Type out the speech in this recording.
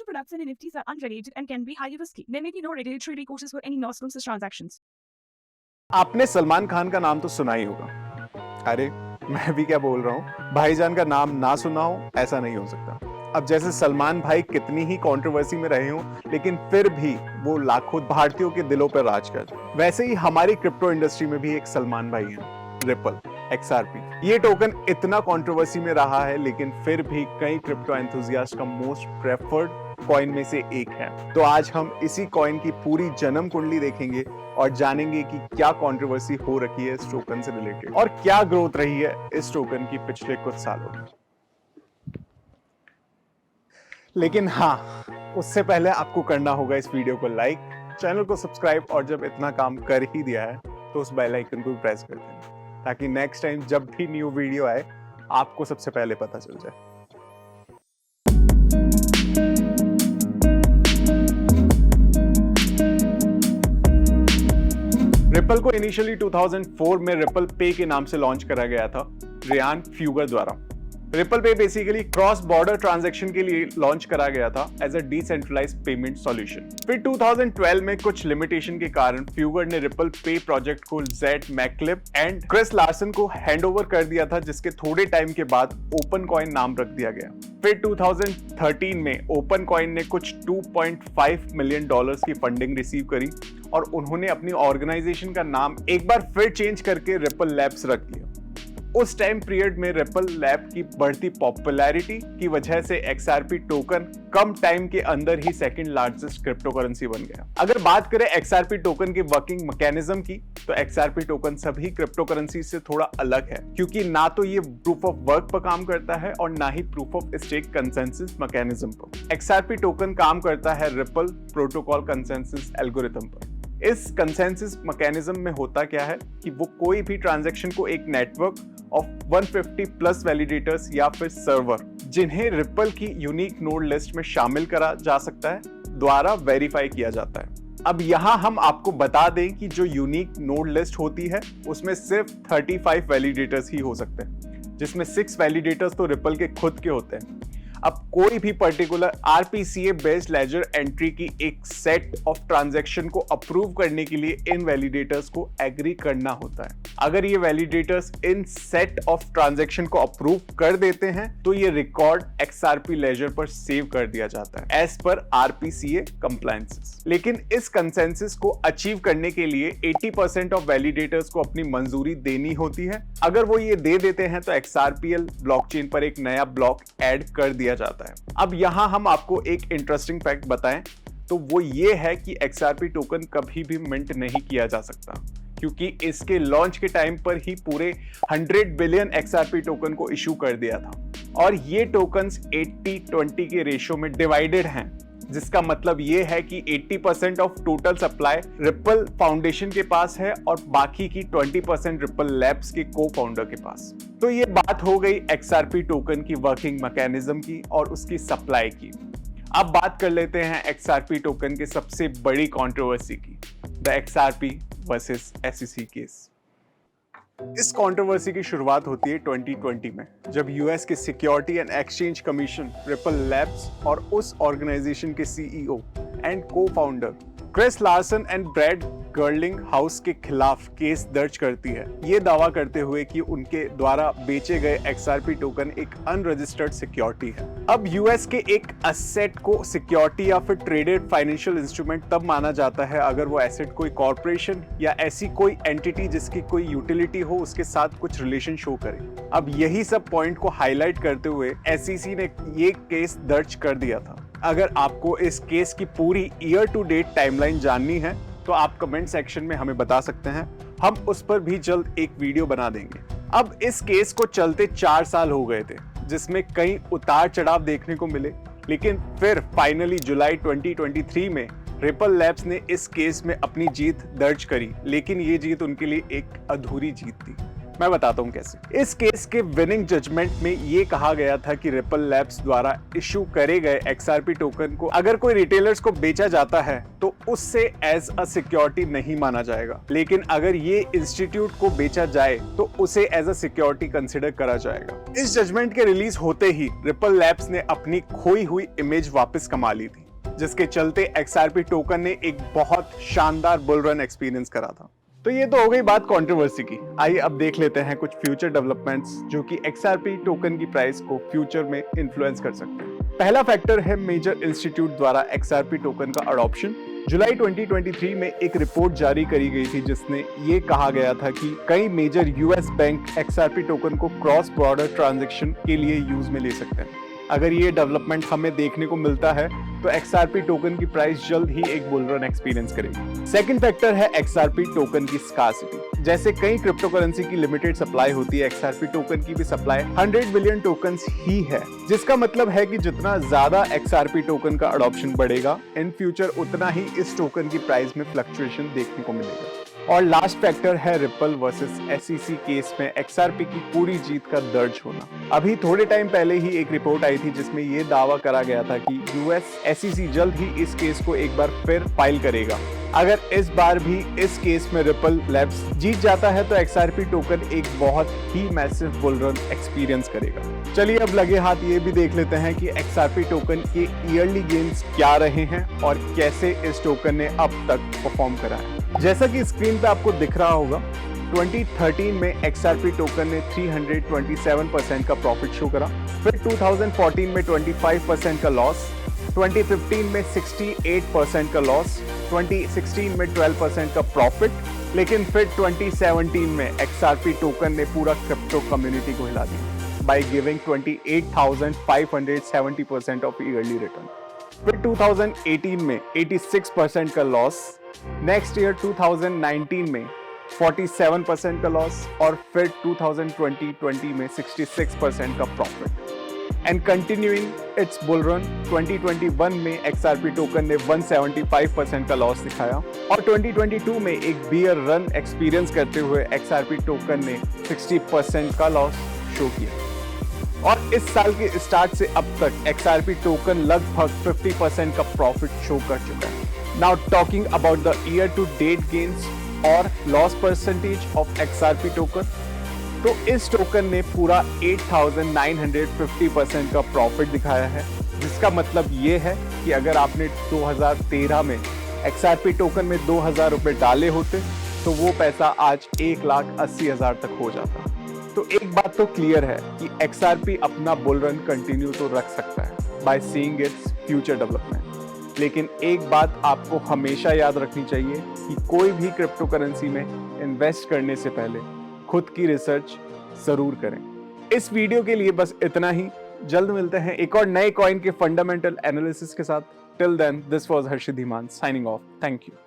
products and NFTs are unregulated and can be highly risky. There may be no regulatory recourses for any loss-losses transactions. आपने सलमान खान का नाम तो सुना ही होगा। अरे मैं भी क्या बोल रहा हूँ, भाईजान का नाम ना सुना हो ऐसा नहीं हो सकता। अब जैसे सलमान भाई कितनी ही कंट्रोवर्सी में रहे हों, लेकिन फिर भी वो लाखों भारतीयों के दिलों पर राज करते हैं, वैसे ही हमारी क्रिप्टो इंडस्ट्री में भी एक सलमान भाई हैं, रिपल XRP। ये टोकन इतना कंट्रोवर्सी में रहा है, लेकिन फिर भी कई क्रिप्टो एंथुसियास्ट का मोस्ट प्रेफर्ड कॉइन में से एक है। तो आज हम इसी कॉइन की पूरी जन्म कुंडली देखेंगे और जानेंगे कि क्या कंट्रोवर्सी हो रखी है इस टोकन से रिलेटेड और क्या ग्रोथ रही है इस टोकन की पिछले कुछ सालों में। लेकिन हाँ, उससे पहले आपको करना होगा इस वीडियो को लाइक, चैनल को सब्सक्राइब और जब इतना काम कर ही दिया है तो उस बेल आइकन को प्रेस कर देना, ताकि नेक्स्ट टाइम जब भी न्यू वीडियो आए आपको सबसे पहले पता चल जाए। रिपल को इनिशियली 2004 में रिपल पे के नाम से लॉन्च करा गया था रियान फ्यूगर द्वारा। रिपल पे बेसिकली क्रॉस बॉर्डर ट्रांजैक्शन के लिए लॉन्च करा गया था as a decentralised payment solution. फिर 2012 में कुछ लिमिटेशन के कारण फ्यूगर ने रिपल पे प्रोजेक्ट को जेड मैकलिफ एंड क्रिस लार्सन को हैंडओवर कर दिया था, जिसके थोड़े टाइम के बाद ओपन कॉइन नाम रख दिया गया। फिर 2013 में ओपन कॉइन ने कुछ $2.5 मिलियन की फंडिंग रिसीव करी और उन्होंने अपनी ऑर्गेनाइजेशन का नाम एक बार फिर चेंज करके रिपल लैब्स रख दिया। उस टाइम पीरियड में रिपल लैब की बढ़ती पॉपुलैरिटी की वजह से XRP टोकन कम टाइम के अंदर ही सेकंड लार्जेस्ट क्रिप्टो करेंसी बन गया। अगर बात करें XRP टोकन की वर्किंग मैकेनिज्म की, तो XRP टोकन सभी क्रिप्टो करेंसी से थोड़ा अलग है, क्योंकि ना तो ये प्रूफ ऑफ वर्क पर काम करता है और ना ही proof of stake consensus mechanism पर। XRP टोकन काम करता है रिपल प्रोटोकॉल कंसेंसस एल्गोरिथम पर। इस कंसेंसस मैकेनिज्म में होता क्या है कि वो कोई भी ट्रांजैक्शन को एक नेटवर्क ऑफ 150 प्लस वैलिडेटर्स या फिर सर्वर, जिन्हें रिपल की यूनिक नोड लिस्ट में शामिल करा जा सकता है, द्वारा वेरीफाई किया जाता है। अब यहाँ हम आपको बता दें कि जो यूनिक नोड लिस्ट होती है उसमें सिर्फ 35 वैलिडेटर्स ही हो सकते हैं, जिसमें 6 वैलिडेटर्स तो रिपल के खुद के होते हैं। अब कोई भी particular RPCA based ledger entry की एक सेट ऑफ ट्रांजैक्शन को अप्रूव करने के लिए इन वैलिडेटर्स को एग्री करना होता है। अगर ये validators in set of transaction को अप्रूव कर देते हैं तो ये रिकॉर्ड XRP लेजर पर सेव कर दिया जाता है एज पर RPCA कंप्लायंसेस। लेकिन इस कंसेंसस को अचीव करने के लिए 80% ऑफ वैलिडेटर्स को अपनी मंजूरी देनी होती है। अगर वो ये दे देते हैं तो XRPL ब्लॉकचेन पर एक नया ब्लॉक ऐड कर दिया जाता है। अब यहां हम आपको एक इंटरेस्टिंग फैक्ट बताएं तो वो ये है कि XRP टोकन कभी भी मिंट नहीं किया जा सकता, क्योंकि इसके लॉन्च के टाइम पर ही पूरे 100 बिलियन XRP टोकन को इशू कर दिया था और ये टोकन्स 80-20 के रेशियो में डिवाइडेड हैं, जिसका मतलब ये है कि 80% of total supply ripple foundation के पास है और बाकी की 20% रिपल लैब्स के को फाउंडर के पास। तो ये बात हो गई XRP टोकन की वर्किंग मैकेनिज्म की और उसकी सप्लाई की। अब बात कर लेते हैं XRP टोकन के सबसे बड़ी कंट्रोवर्सी की, द XRP वर्सेस SEC केस। इस कंट्रोवर्सी की शुरुआत होती है 2020 में, जब यूएस के securities and exchange commission Ripple labs और उस ऑर्गेनाइजेशन के CEO and co founder Chris Larsen and Brad Garlinghouse के खिलाफ केस दर्ज करती है, ये दावा करते हुए कि उनके द्वारा बेचे गए XRP टोकन एक अनरजिस्टर्ड सिक्योरिटी है। अब यूएस के एक एसेट को सिक्योरिटी या फिर ट्रेडेड फाइनेंशियल इंस्ट्रूमेंट तब माना जाता है अगर वो एसेट कोई कॉर्पोरेशन या ऐसी कोई एंटिटी जिसकी कोई यूटिलिटी हो उसके साथ कुछ रिलेशन शो करे। अब यही सब पॉइंट को हाईलाइट करते हुए SEC ने ये केस दर्ज कर दिया था। अगर आपको इस केस की पूरी ईयर टू डेट टाइमलाइन जाननी है तो आप कमेंट सेक्शन में हमें बता सकते हैं, हम उस पर भी जल्द एक वीडियो बना देंगे। अब इस केस को चलते 4 साल हो गए थे, जिसमें कई उतार चढ़ाव देखने को मिले, लेकिन फिर फाइनली जुलाई 2023 में रिपल लैब्स ने इस केस में अपनी जीत दर्ज करी, लेकिन ये जीत उनके लिए एक अधूरी जीत थी। मैं बताता हूँ कैसे। इस केस के विनिंग जजमेंट में ये कहा गया था कि रिपल लैब्स द्वारा इशू करे गए XRP टोकन को अगर कोई रिटेलर्स को बेचा जाता है तो उससे एज अ सिक्योरिटी नहीं माना जाएगा, लेकिन अगर ये इंस्टीट्यूट को बेचा जाए तो उसे एज अ सिक्योरिटी कंसिडर करा जाएगा। इस जजमेंट के रिलीज होते ही रिपल लैब्स ने अपनी खोई हुई इमेज वापस कमा ली थी, जिसके चलते XRP टोकन ने एक बहुत शानदार बुल रन एक्सपीरियंस करा था। तो ये तो हो गई बात कंट्रोवर्सी की। आइए अब देख लेते हैं कुछ फ्यूचर डेवलपमेंट्स जो कि XRP टोकन की प्राइस को फ्यूचर में इन्फ्लुएंस कर सकते हैं। पहला फैक्टर है मेजर इंस्टीट्यूट द्वारा XRP टोकन का अडॉप्शन। जुलाई 2023 में एक रिपोर्ट जारी करी गई थी जिसने ये कहा गया था कि कई major US bank XRP token को क्रॉस बॉर्डर ट्रांजैक्शन के लिए यूज में ले सकते हैं। अगर ये डेवलपमेंट हमें देखने को मिलता है तो XRP टोकन की प्राइस जल्द ही एक बुल रन एक्सपीरियंस करेगी। सेकंड फैक्टर है XRP टोकन की स्कार्सिटी। जैसे कई क्रिप्टो करेंसी की लिमिटेड सप्लाई होती है, XRP टोकन की भी सप्लाई 100 बिलियन टोकन्स ही है, जिसका मतलब है कि जितना ज्यादा XRP टोकन का अडॉप्शन बढ़ेगा इन फ्यूचर उतना ही इस टोकन की प्राइस में फ्लक्चुएशन देखने को मिलेगा। और लास्ट फैक्टर है रिपल वर्सेस SEC केस में XRP की पूरी जीत का दर्ज होना। अभी थोड़े टाइम पहले ही एक रिपोर्ट आई थी जिसमें ये दावा करा गया था कि US SEC जल्द ही इस केस को एक बार फिर फाइल करेगा। अगर इस बार भी इस केस में रिपल लैब्स जीत जाता है तो XRP टोकन एक बहुत ही मैसिव बुल रन एक्सपीरियंस करेगा। चलिए अब लगे हाथ ये भी देख लेते हैं कि XRP टोकन के ईयरली गेन्स क्या रहे हैं और कैसे इस टोकन ने अब तक परफॉर्म करा है। जैसा कि स्क्रीन पे आपको दिख रहा होगा, 2013 में XRP टोकन ने 327% का प्रॉफिट शो करा, फिर 2014 में 25% का लॉस, 2015 में 68% का लॉस, 2016 में 12% का प्रॉफिट, लेकिन फिर 2017 में XRP टोकन ने पूरा क्रिप्टो कम्युनिटी को हिला दिया by giving 28,570% of yearly return. फिर 2018 में 86% का लॉस, नेक्स्ट ईयर 2019 में 47% का लॉस और फिर 2020 में 66% का profit. And continuing it's bull run, 2021 में XRP टोकन ने 175% का लॉस दिखाया और 2022 में एक बियर रन एक्सपीरियंस करते हुए XRP टोकन ने 60% का लॉस शो किया। और इस साल के स्टार्ट से अब तक XRP टोकन लगभग 50% का प्रॉफिट शो कर चुका है। Now talking about the year to date gains और loss percentage of XRP token, तो इस टोकन ने पूरा 8,950% का प्रॉफिट दिखाया है, जिसका मतलब ये है कि अगर आपने 2013 में XRP टोकन में 2,000 रुपए डाले होते तो वो पैसा आज 1,80,000 तक हो जाता। तो एक बात तो क्लियर है कि XRP अपना बुल रन कंटिन्यू तो रख सकता है by seeing its future development, लेकिन एक बात आपको हमेशा याद रखनी चाहिए कि कोई भी क्रिप्टो करेंसी में इन्वेस्ट करने से पहले खुद की रिसर्च जरूर करें। इस वीडियो के लिए बस इतना ही। जल्द मिलते हैं एक और नए कॉइन के फंडामेंटल एनालिसिस के साथ। Till then, this was Harshit Dhiman signing off. Thank you.